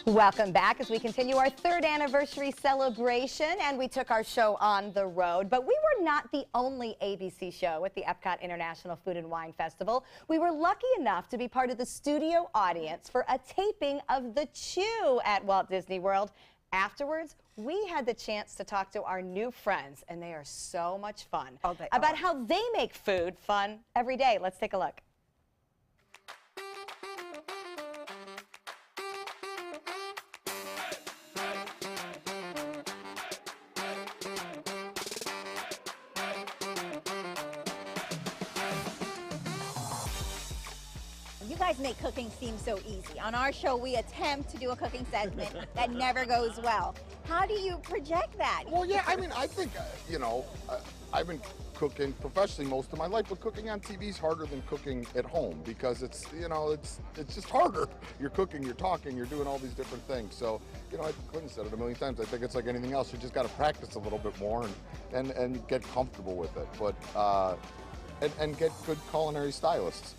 Welcome back as we continue our third anniversary celebration, and we took our show on the road. But we were not the only ABC show at the Epcot International Food and Wine Festival. We were lucky enough to be part of the studio audience for a taping of The Chew at Walt Disney World. Afterwards, we had the chance to talk to our new friends, and they are so much fun, about how they make food fun every day. Let's take a look. You guys make cooking seem so easy. On our show, we attempt to do a cooking segment that never goes well. How do you project that? Well, yeah, I mean, I think, I've been cooking professionally most of my life, but cooking on TV is harder than cooking at home because it's just harder. You're cooking, you're talking, you're doing all these different things. So, Clinton said it a million times. I think it's like anything else. You just got to practice a little bit more and get comfortable with it. But, and get good culinary stylists.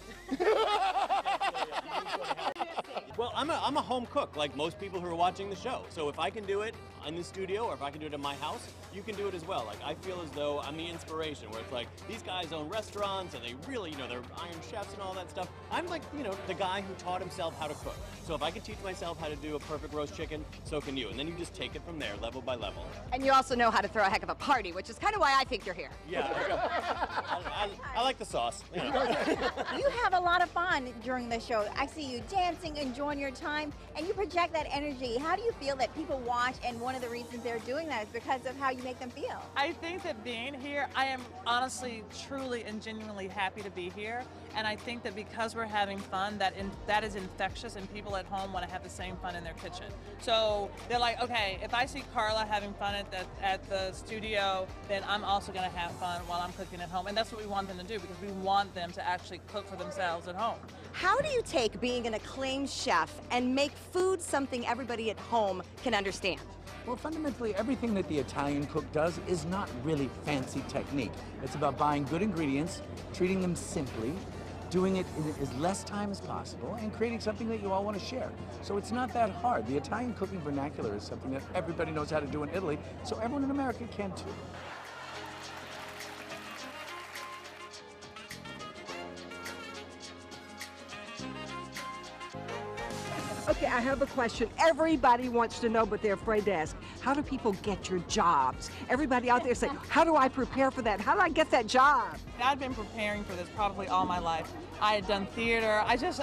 Well, I'm a home cook, like most people who are watching the show. So if I can do it in the studio, or if I can do it in my house, you can do it as well. Like, I feel as though I'm the inspiration, where it's like, these guys own restaurants, and they really, they're iron chefs and all that stuff. I'm like, the guy who taught himself how to cook. So if I can teach myself how to do a perfect roast chicken, so can you. And then you just take it from there, level by level. And you also know how to throw a heck of a party, which is kind of why I think you're here. Yeah, I like the sauce. You have a lot of fun during the show. I see you dancing, enjoying your time, and you project that energy. How do you feel that people watch, and one of the reasons they're doing that is because of how you make them feel? I think that being here, I am honestly, truly, and genuinely happy to be here. And I think that because we're having fun, that is infectious, and people at home want to have the same fun in their kitchen. So they're like, okay, if I see Carla having fun at the studio, then I'm also going to have fun while I'm cooking at home. And that's what we want them to do, because we want them to actually cook for themselves at home. How do you take being an acclaimed chef and make food something everybody at home can understand? Well, fundamentally, everything that the Italian cook does is not really fancy technique. It's about buying good ingredients, treating them simply, doing it in as less time as possible, and creating something that you all want to share. So it's not that hard. The Italian cooking vernacular is something that everybody knows how to do in Italy, so everyone in America can too. Okay, I have a question. Everybody wants to know, but they're afraid to ask. How do people get your jobs? Everybody out there say, how do I prepare for that? How do I get that job? I've been preparing for this probably all my life. I had done theater. I just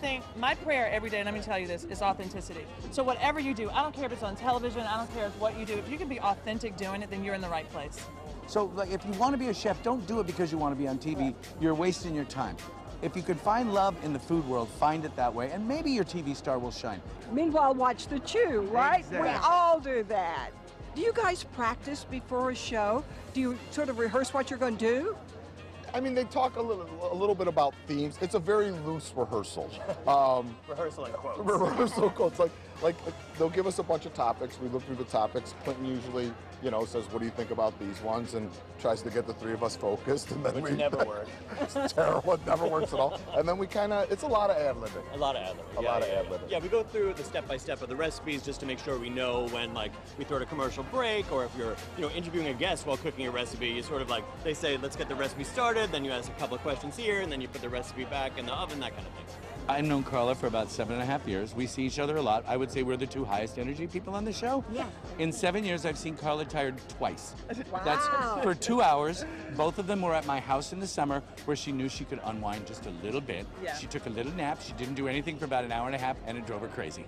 think my prayer every day, and let me tell you this, is authenticity. So whatever you do, I don't care if it's on television, I don't care if what you do, if you can be authentic doing it, then you're in the right place. So, like, if you want to be a chef, don't do it because you want to be on TV. You're wasting your time. If you could find love in the food world, find it that way, and maybe your TV star will shine. Meanwhile, watch The Chew, right? Exactly. We all do that. Do you guys practice before a show? Do you sort of rehearse what you're going to do? I mean, they talk a little bit about themes. It's a very loose rehearsal. Rehearsal and quotes. Rehearsal quotes. Like they'll give us a bunch of topics. We look through the topics. Clinton usually, says, "What do you think about these ones?" and tries to get the three of us focused. And then Which never works. It's terrible. It never works at all. And then we it's a lot of ad-libbing. A lot of ad-libbing. A lot of ad-libbing. Yeah, we go through the step-by-step of the recipes just to make sure we know when, like, we throw a commercial break, or if you're, interviewing a guest while cooking a recipe, you sort of like, they say, let's get the recipe started, then you ask a couple of questions here, and then you put the recipe back in the oven, that kind of thing. I've known Carla for about 7.5 years. We see each other a lot. I would say we're the two highest energy people on the show. Yeah. In 7 years, I've seen Carla tired twice. Wow. That's for 2 hours. Both of them were at my house in the summer where she knew she could unwind just a little bit. Yeah. She took a little nap. She didn't do anything for about an hour and a half, and it drove her crazy.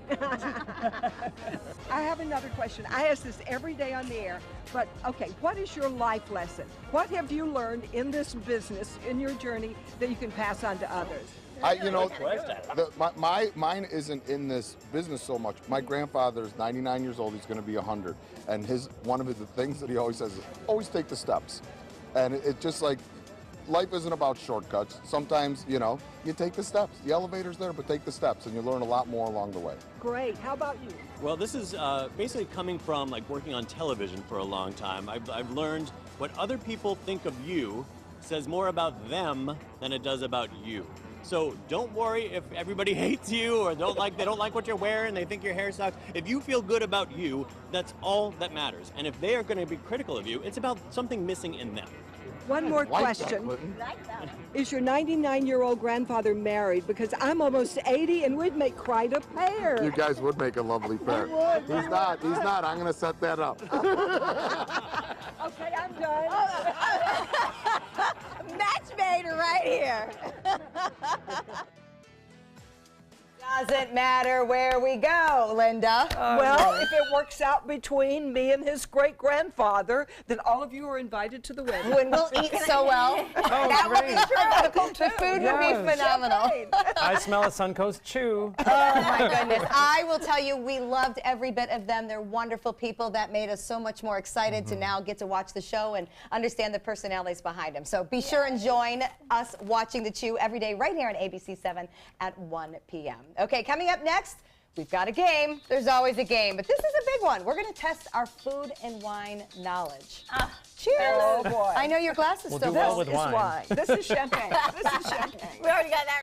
I have another question. I ask this every day on the air, but okay, what is your life lesson? What have you learned in this business, in your journey, that you can pass on to others? Mine isn't in this business so much. My grandfather's 99 years old. He's going to be 100, and one of the things that he always says is, always take the steps. And it's just like, life isn't about shortcuts. Sometimes, you take the steps. The elevator's there, but take the steps, and you learn a lot more along the way. Great. How about you? Well, this is basically coming from, like, working on television for a long time. I've learned what other people think of you says more about them than it does about you. So don't worry if everybody hates you or they don't like what you're wearing, they think your hair sucks. If you feel good about you, that's all that matters. And if they are going to be critical of you, it's about something missing in them. One more Like that, question. Clinton. Is your 99-year-old grandfather married? Because I'm almost 80 and we'd make quite a pair. You guys would make a lovely pair. He's not. He's not. I'm going to set that up. Okay, I'm done. Match made right here. Doesn't matter where we go, Linda. Well, if it works out between me and his great-grandfather, then all of you are invited to the wedding. When we'll eat so well. That would be true. The food would be phenomenal. I smell a Suncoast Chew. Oh my goodness. I will tell you, we loved every bit of them. They're wonderful people that made us so much more excited to now get to watch the show and understand the personalities behind them. So be sure and join us watching The Chew every day right here on ABC 7 at 1 p.m. Okay, coming up next, we've got a game. There's always a game, but this is a big one. We're going to test our food and wine knowledge. Cheers. Oh, boy. I know your glass is We'll still do well full. with wine. This is champagne. This is champagne. We already got that.